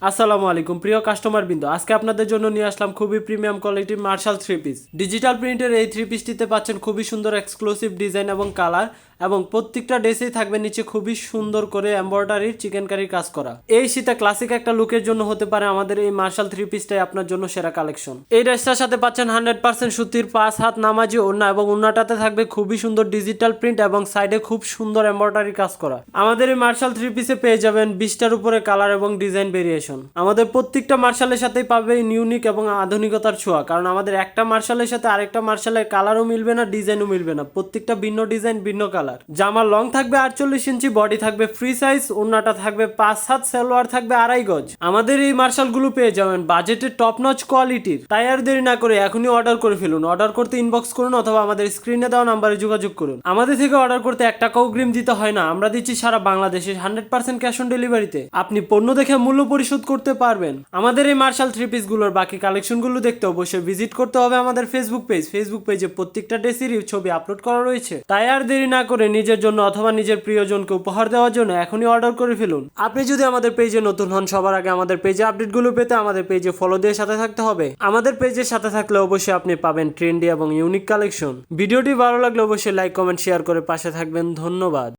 আসসালামু আলাইকুম প্রিয় কাস্টমার বিন্দু, আজকে আপনাদের জন্য নিয়ে আসলাম খুবই প্রিমিয়াম কোয়ালিটির মার্শাল থ্রি পিস। ডিজিটাল প্রিন্টের এই থ্রি পিসটিতে পাচ্ছেন খুবই সুন্দর এক্সক্লুসিভ ডিজাইন এবং কালার, এবং প্রত্যেকটা ড্রেসেই থাকবে নিচে খুবই সুন্দর করে এমব্রয়ডারির চিকেন কারির কাজ করা। এই শীতে ক্লাসিক একটা লুকের জন্য হতে পারে আমাদের এই মার্শাল থ্রি পিসটাই আপনার জন্য সেরা কালেকশন। এই ড্রেসটার সাথে পাচ্ছেন 100% সুতির 5 হাত নামাজি ওড়না, এবং ওড়নাটাতে থাকবে খুবই সুন্দর ডিজিটাল প্রিন্ট এবং সাইডে খুব সুন্দর এমব্রয়ডারি কাজ করা। আমাদের এই মার্শাল থ্রি পিসে পেয়ে যাবেন 20টার উপরে কালার এবং ডিজাইন ভেরিয়েশন। আমাদের প্রত্যেকটা মার্শালের সাথেই পাবে ইউনিক এবং আধুনিকতার ছোঁয়া, কারণ আমাদের একটা মার্শালের সাথে আরেকটা মার্শালের কালারও মিলবে না, ডিজাইনও মিলবে না, প্রত্যেকটা ভিন্ন ডিজাইন ভিন্ন কালার। জামার লং থাকবে 48 ইঞ্চি, বডি থাকবে ফ্রি সাইজ, ওড়নাটা থাকবে 5 হাত, সালোয়ার থাকবে 2.5 গজ। আমাদের এই মার্শালগুলো পেয়ে যাবেন বাজেটে টপ নচ কোয়ালিটির। তাই আর দেরি না করে এখনই অর্ডার করে ফেলুন। অর্ডার করতে ইনবক্স করুন অথবা আমাদের স্ক্রিনে দেওয়া নাম্বারে যোগাযোগ করুন। আমাদের থেকে অর্ডার করতে 1 টাকাও অগ্রিম দিতে হয় না, আমরা দিচ্ছি সারা বাংলাদেশে 100% ক্যাশ অন ডেলিভারিতে। আপনি পণ্য দেখে মূল্য পরিশোধ করতে পারবেন। আমাদের এই মার্শাল থ্রি পিসগুলোর বাকি কালেকশনগুলো দেখতে অবশ্যই ভিজিট করতে হবে আমাদের ফেসবুক পেজে প্রত্যেকটা ড্রেসেরই ছবি আপলোড করা রয়েছে। তাই আর দেরি না করে নিজের জন্য অথবা নিজের প্রিয়জনকে উপহার দেওয়ার জন্য এখনই অর্ডার করে ফেলুন। আপনি যদি আমাদের পেজে নতুন হন, সবার আগে আমাদের পেজে আপডেটগুলো পেতে আমাদের পেজে ফলো দিয়ে সাথে থাকতে হবে। আমাদের পেজের সাথে থাকলে অবশ্যই আপনি পাবেন ট্রেন্ডি এবং ইউনিক কালেকশন। ভিডিওটি ভালো লাগলে অবশ্যই লাইক কমেন্ট শেয়ার করে পাশে থাকবেন। ধন্যবাদ।